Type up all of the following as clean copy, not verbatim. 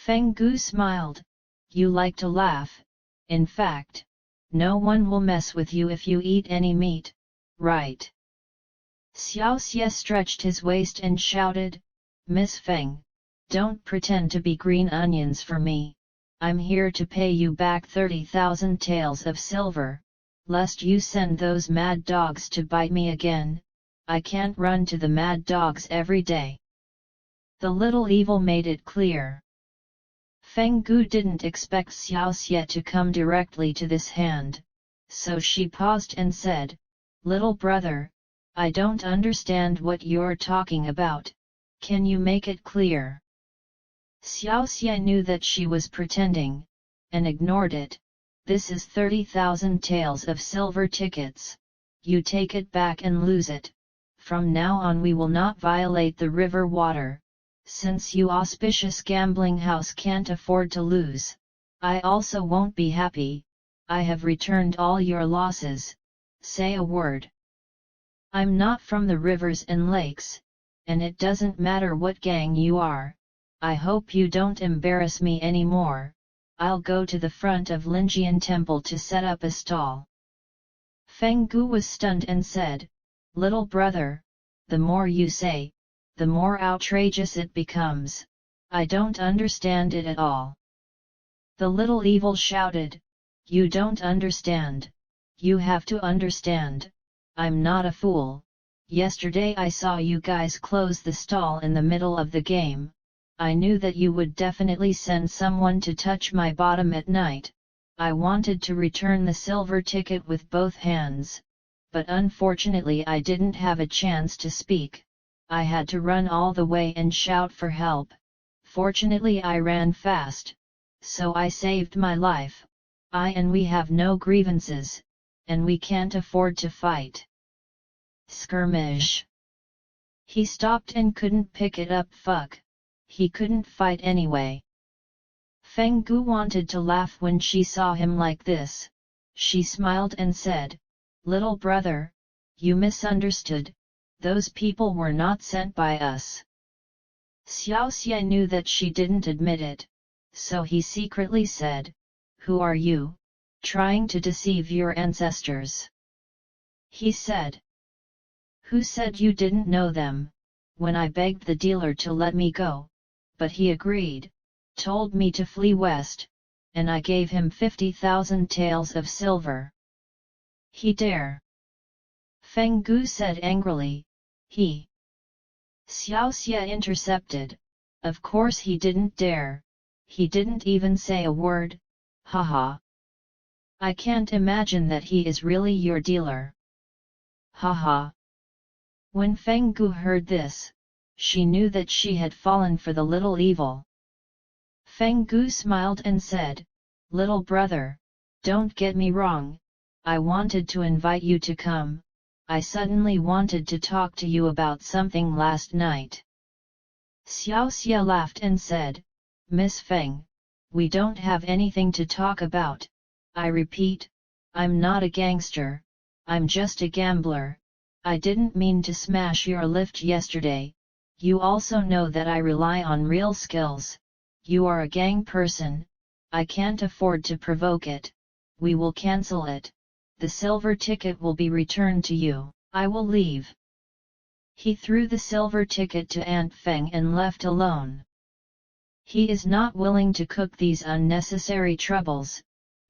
Feng Gu smiled. You like to laugh. In fact, no one will mess with you if you eat any meat, right? Xiaoxie stretched his waist and shouted, Miss Feng, don't pretend to be green onions for me. I'm here to pay you back 30,000 taels of silver, lest you send those mad dogs to bite me again. I can't run to the mad dogs every day. The little evil made it clear. Feng Gu didn't expect Xiaoxie to come directly to this hand, so she paused and said, Little brother, I don't understand what you're talking about, can you make it clear? Xiaoxie knew that she was pretending, and ignored it. This is 30,000 taels of silver tickets. You take it back and lose it. From now on we will not violate the river water. Since you auspicious gambling house can't afford to lose, I also won't be happy. I have returned all your losses. Say a word. I'm not from the rivers and lakes, and it doesn't matter what gang you are. I hope you don't embarrass me anymore. I'll go to the front of Linjian Temple to set up a stall. Feng Gu was stunned and said, Little brother, the more you say, the more outrageous it becomes. I don't understand it at all. The little evil shouted, You don't understand. You have to understand. I'm not a fool. Yesterday I saw you guys close the stall in the middle of the game. I knew that you would definitely send someone to touch my bottom at night. I wanted to return the silver ticket with both hands, but unfortunately I didn't have a chance to speak. I had to run all the way and shout for help. Fortunately I ran fast, so I saved my life. We have no grievances, and we can't afford to fight. Skirmish. He stopped and couldn't pick it up. Fuck. He couldn't fight anyway. Feng Gu wanted to laugh when she saw him like this. She smiled and said, Little brother, you misunderstood. Those people were not sent by us. Xiaoxie knew that she didn't admit it, so he secretly said, Who are you, trying to deceive your ancestors? He said. Who said you didn't know them? When I begged the dealer to let me go, but he agreed, told me to flee west, and I gave him 50,000 taels of silver. He dare. Feng Gu said angrily, He. Xiaoxie intercepted, Of course he didn't dare, he didn't even say a word, haha. I can't imagine that he is really your dealer. Haha. When Feng Gu heard this, she knew that she had fallen for the little evil. Feng Gu smiled and said, Little brother, don't get me wrong, I wanted to invite you to come. I suddenly wanted to talk to you about something last night. Xiaoxie laughed and said, Miss Feng, we don't have anything to talk about. I repeat, I'm not a gangster, I'm just a gambler. I didn't mean to smash your lift yesterday. You also know that I rely on real skills. You are a gang person. I can't afford to provoke it. We will cancel it. The silver ticket will be returned to you. I will leave. He threw the silver ticket to Aunt Feng and left alone. He is not willing to cook these unnecessary troubles,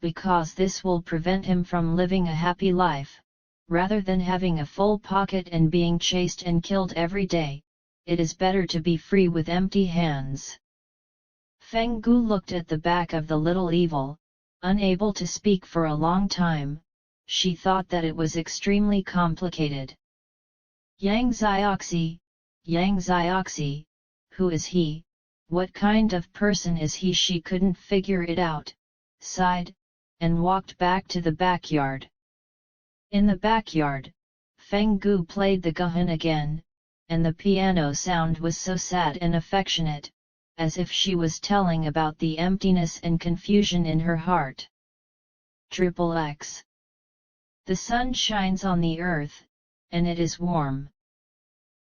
because this will prevent him from living a happy life. Rather than having a full pocket and being chased and killed every day, it is better to be free with empty hands. Feng Gu looked at the back of the little evil, unable to speak for a long time. She thought that it was extremely complicated. Xiaoxie, who is he? What kind of person is he? She couldn't figure it out, sighed, and walked back to the backyard. In the backyard, Feng Gu played the gahan again, and the piano sound was so sad and affectionate, as if she was telling about the emptiness and confusion in her heart. XXX. The sun shines on the earth, and it is warm.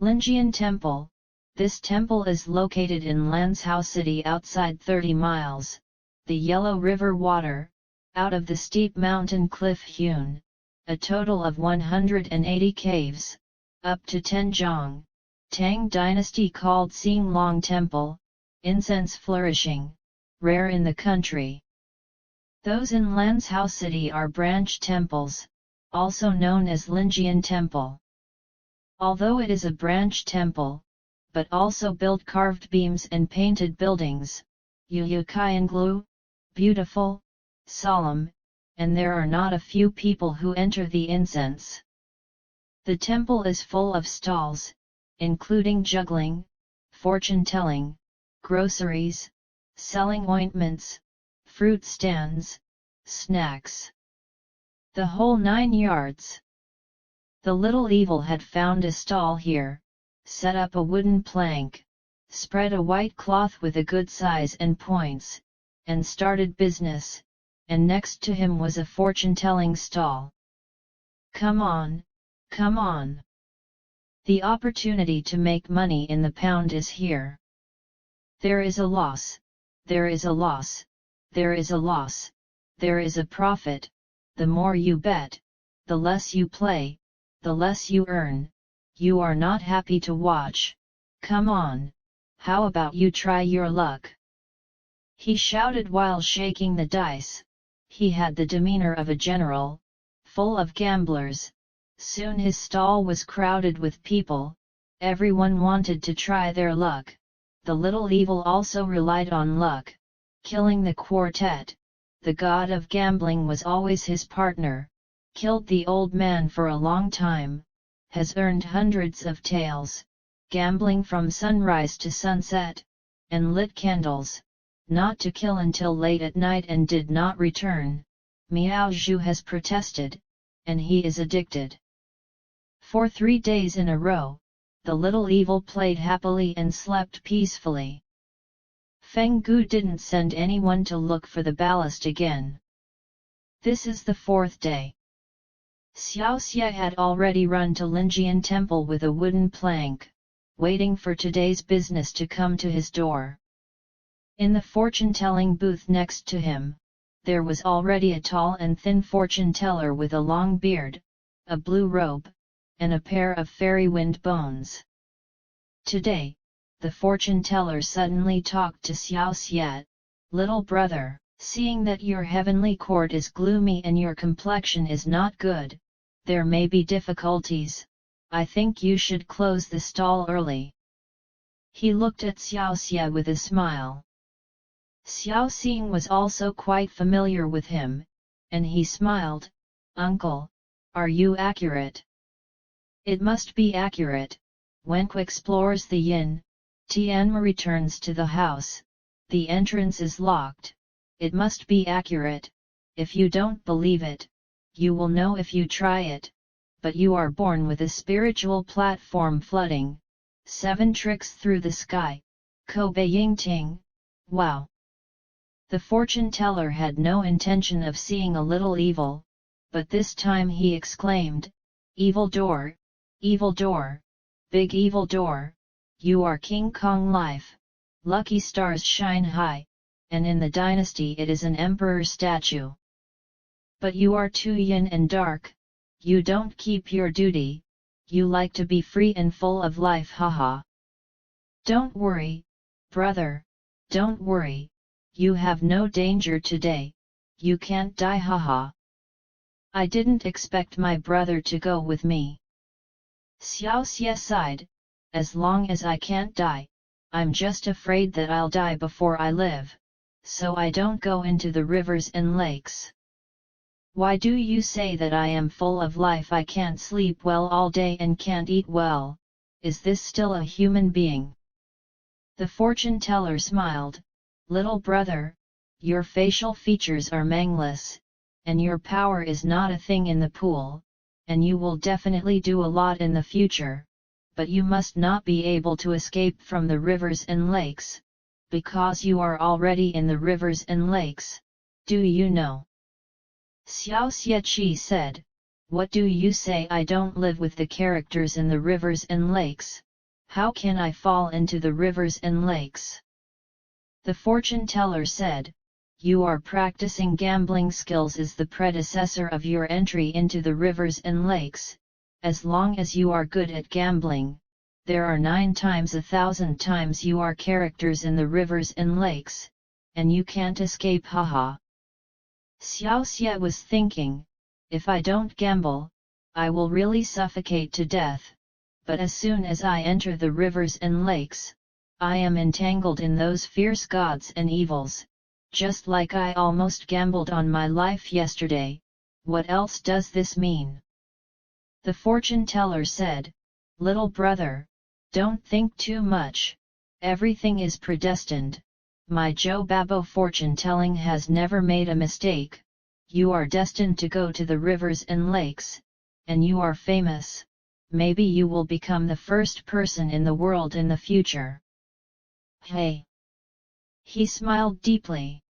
Linjian Temple, This temple is located in Lanzhou City outside 30 miles, the Yellow River water, out of the steep mountain cliff hewn, a total of 180 caves, up to Tenjiang, Tang dynasty called Xinglong Temple, incense flourishing, rare in the country. Those in Lanzhou City are branch temples, also known as Linjian Temple. Although it is a branch temple, but also built carved beams and painted buildings, Yuyukianglu, beautiful, solemn, and there are not a few people who enter the incense. The temple is full of stalls, including juggling, fortune-telling, groceries, selling ointments, fruit stands, snacks. The whole 9 yards. The little evil had found a stall here, set up a wooden plank, spread a white cloth with a good size and points, and started business, and next to him was a fortune-telling stall. Come on, come on! The opportunity to make money in the pound is here. There is a loss, there is a loss, there is a loss, there is a profit. The more you bet, the less you play, the less you earn. You are not happy to watch. Come on, how about you try your luck? He shouted while shaking the dice. He had the demeanor of a general, full of gamblers. Soon his stall was crowded with people, everyone wanted to try their luck. The little evil also relied on luck, killing the quartet. The god of gambling was always his partner, killed the old man for a long time, has earned hundreds of taels, gambling from sunrise to sunset, and lit candles, not to kill until late at night and did not return. Miao Zhu has protested, and he is addicted. For 3 days in a row, the little evil played happily and slept peacefully. Feng Gu didn't send anyone to look for the ballast again. This is the 4th day. Xiaoxie had already run to Linjian Temple with a wooden plank, waiting for today's business to come to his door. In the fortune-telling booth next to him, there was already a tall and thin fortune-teller with a long beard, a blue robe, and a pair of fairy wind bones. Today, the fortune-teller suddenly talked to Xiaoxie. Little brother, seeing that your heavenly court is gloomy and your complexion is not good, there may be difficulties. I think you should close the stall early. He looked at Xiaoxie with a smile. Xiaoxie was also quite familiar with him, and he smiled. Uncle, are you accurate? It must be accurate. Wenku explores the yin. Tianma returns to the house. The entrance is locked. It must be accurate. If you don't believe it, you will know if you try it. But you are born with a spiritual platform flooding. 7 tricks through the sky. Kobe Ying Ting. Wow! The fortune-teller had no intention of seeing a little evil, but this time he exclaimed, Evil door! Evil door! Big evil door! You are King Kong life! Lucky stars shine high, and in the dynasty it is an emperor statue. But you are too yin and dark, you don't keep your duty, you like to be free and full of life, haha. Don't worry, brother, don't worry, you have no danger today, you can't die, haha. I didn't expect my brother to go with me. Xiaoxie sighed, as long as I can't die, I'm just afraid that I'll die before I live, so I don't go into the rivers and lakes. Why do you say that I am full of life? I can't sleep well all day and can't eat well. Is this still a human being? The fortune-teller smiled. Little brother, your facial features are mangless, and your power is not a thing in the pool, and you will definitely do a lot in the future, but you must not be able to escape from the rivers and lakes, because you are already in the rivers and lakes, do you know? Xiaoxie said, what do you say? I don't live with the characters in the rivers and lakes, How can I fall into the rivers and lakes? The fortune teller said, you are practicing gambling skills as the predecessor of your entry into the rivers and lakes. As long as you are good at gambling, there are 9 times 1,000 times you are characters in the rivers and lakes, and you can't escape, haha. Xiaoxie was thinking, if I don't gamble, I will really suffocate to death, but as soon as I enter the rivers and lakes, I am entangled in those fierce gods and evils, just like I almost gambled on my life yesterday. What else does this mean? The fortune teller said, little brother, don't think too much, everything is predestined. My Joe Babo fortune telling has never made a mistake. You are destined to go to the rivers and lakes, and you are famous. Maybe you will become the first person in the world in the future. Hey! He smiled deeply.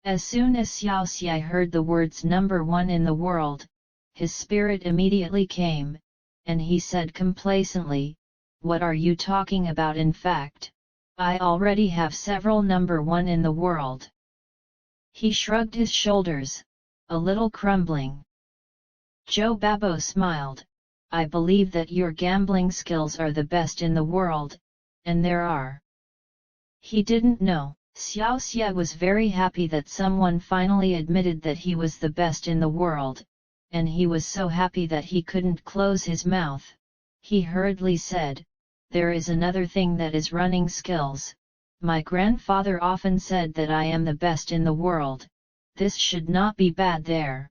As soon as Xiaoxie heard the words number 1 in the world, his spirit immediately came, and he said complacently, what are you talking about? In fact, I already have several number 1 in the world. He shrugged his shoulders, a little crumbling. Joe Babo smiled, I believe that your gambling skills are the best in the world, and there are. He didn't know. Xiaoxie was very happy that someone finally admitted that he was the best in the world, and he was so happy that he couldn't close his mouth. He hurriedly said, there is another thing that is running skills. My grandfather often said that I am the best in the world. This should not be bad there.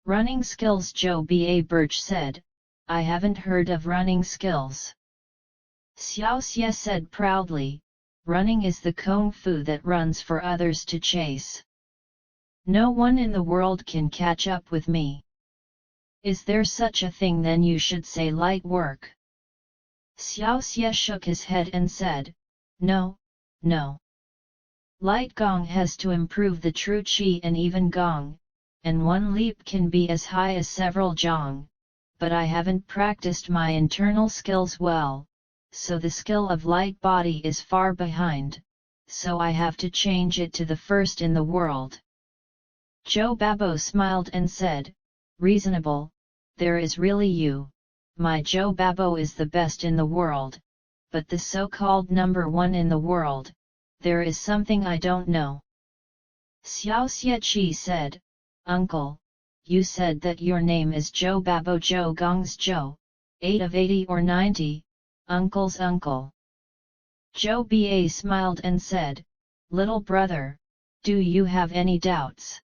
Running skills, Joe Ba Birch said. I haven't heard of running skills. Xiaoxie said proudly, running is the kung fu that runs for others to chase. No one in the world can catch up with me. Is there such a thing? Then you should say light work. Xiaoxie shook his head and said, no, no. Light gong has to improve the true qi and even gong, and one leap can be as high as several zhang, but I haven't practiced my internal skills well, so the skill of light body is far behind, so I have to change it to the first in the world. Joe Babo smiled and said, reasonable, there is really you. My Joe Babo is the best in the world, but the so-called number 1 in the world, there is something I don't know. Xiaoxie said, Uncle, you said that your name is Joe Babo Joe Gong's Joe, 8 of 80 or 90, Uncle's uncle. Joe Ba smiled and said, little brother, do you have any doubts?